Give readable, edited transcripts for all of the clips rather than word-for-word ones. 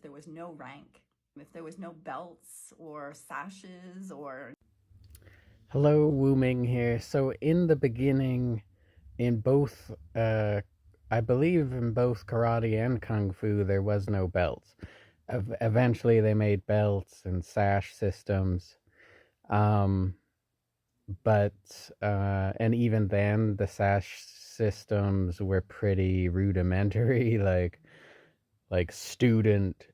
there was no rank, if there was no belts or sashes or. Hello, Wu Ming here. So, in the beginning, in both, I believe in both karate and kung fu, there was no belts. Eventually, they made belts and sash systems. Um, and even then, the sash systems were pretty rudimentary, like student,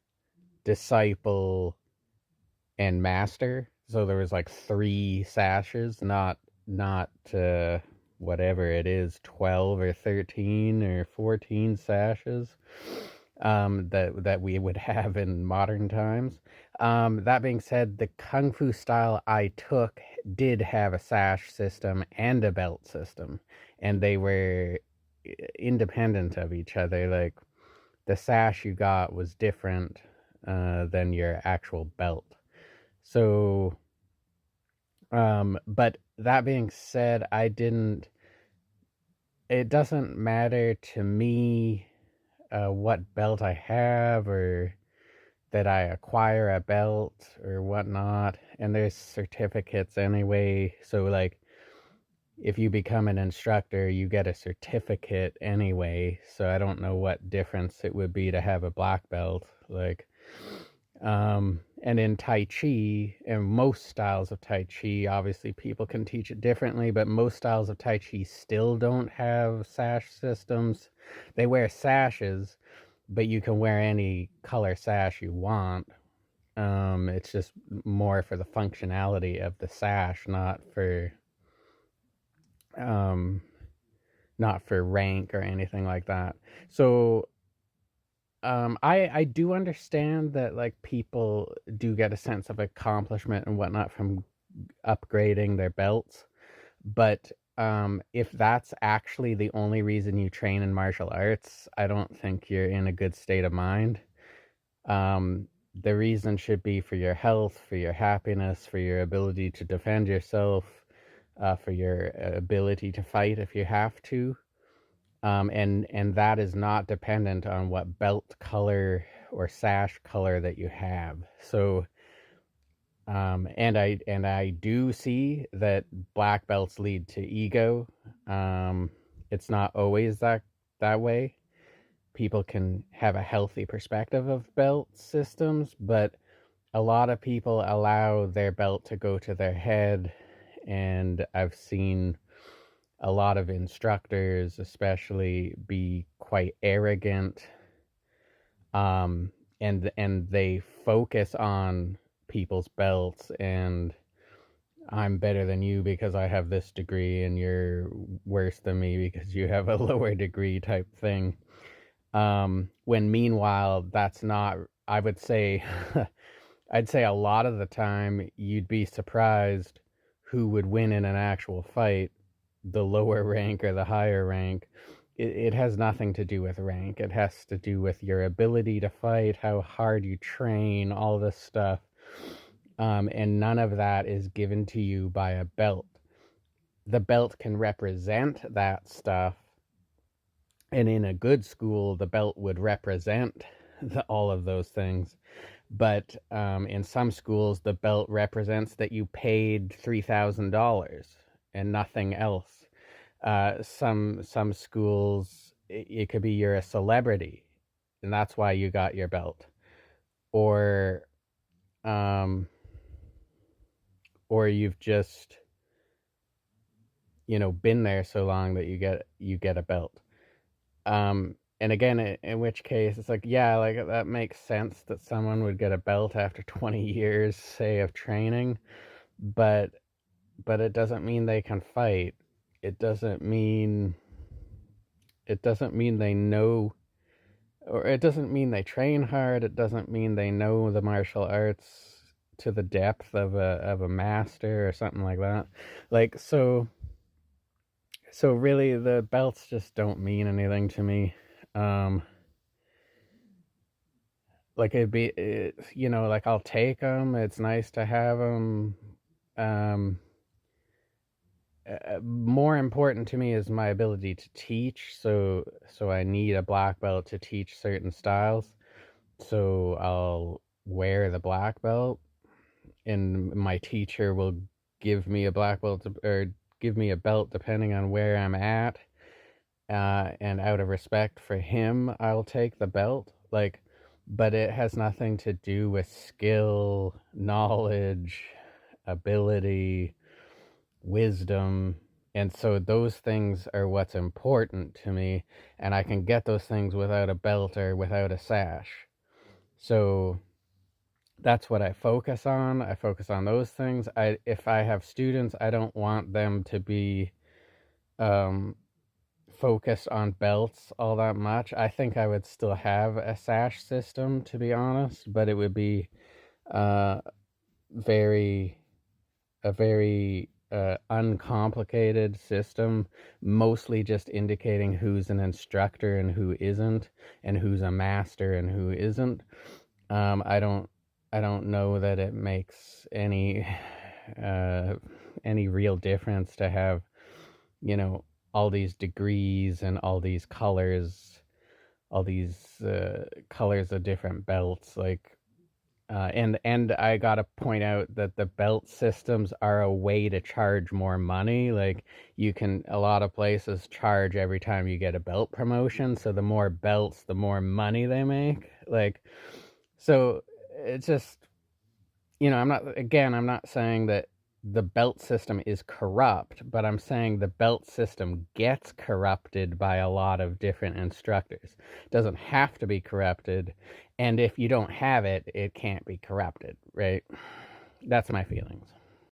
disciple, and master. So there was like three sashes, not whatever it is, 12 or 13 or 14 sashes that we would have in modern times. That being said, the kung fu style I took did have a sash system and a belt system, and they were independent of each other. Like the sash you got was different than your actual belt. So, but that being said, it doesn't matter to me what belt I have or that I acquire a belt or whatnot. And there's certificates anyway. So, like, if you become an instructor, you get a certificate anyway. So, I don't know what difference it would be to have a black belt. And in Tai Chi, and most styles of Tai Chi, obviously people can teach it differently, but most styles of Tai Chi still don't have sash systems. They wear sashes, but you can wear any color sash you want. It's just more for the functionality of the sash, um, not for rank or anything like that. So I do understand that like people do get a sense of accomplishment and whatnot from upgrading their belts, but if that's actually the only reason you train in martial arts, I don't think you're in a good state of mind. The reason should be for your health, for your happiness, for your ability to defend yourself, for your ability to fight if you have to. And that is not dependent on what belt color or sash color that you have. So, and I do see that black belts lead to ego. Um, it's not always that way. People can have a healthy perspective of belt systems, but a lot of people allow their belt to go to their head, and I've seen a lot of instructors especially be quite arrogant, um and they focus on people's belts, and I'm better than you because I have this degree and you're worse than me because you have a lower degree type thing. When meanwhile that's not, I would say, I'd say a lot of the time you'd be surprised who would win in an actual fight, the lower rank or the higher rank. It has nothing to do with rank. It has to do with your ability to fight, how hard you train, all this stuff. And none of that is given to you by a belt. The belt can represent that stuff, and in a good school, the belt would represent all of those things. But in some schools, the belt represents that you paid $3,000 and nothing else. Some schools, it could be you're a celebrity, and that's why you got your belt, or um, or you've just been there so long that you get a belt. And again, in which case it's like, yeah, like that makes sense that someone would get a belt after 20 years, say, of training, but it doesn't mean they can fight. It doesn't mean they know, or it doesn't mean they train hard. It doesn't mean they know the martial arts to the depth of a master or something like that. Like so really the belts just don't mean anything to me. Um like like I'll take them. It's nice to have them. Um More important to me is my ability to teach. So I need a black belt to teach certain styles. So I'll wear the black belt, and my teacher will give me a black belt or give me a belt depending on where I'm at. And out of respect for him, I'll take the belt. Like, but it has nothing to do with skill, knowledge, ability, wisdom. And so those things are what's important to me, and I can get those things without a belt or without a sash. So that's what I focus on. I focus on those things. If I have students, I don't want them to be um, focused on belts all that much. I think I would still have a sash system, to be honest, but it would be uh, very a very uncomplicated system, mostly just indicating who's an instructor and who isn't, and who's a master and who isn't. I don't know that it makes any real difference to have, you know, all these degrees and all these colors of different belts. Like, and I gotta point out that the belt systems are a way to charge more money. Like, a lot of places charge every time you get a belt promotion. So the more belts, the more money they make. Like, so it's just, I'm not saying that the belt system is corrupt, but I'm saying the belt system gets corrupted by a lot of different instructors. It doesn't have to be corrupted, and if you don't have it, it can't be corrupted, right? That's my feelings.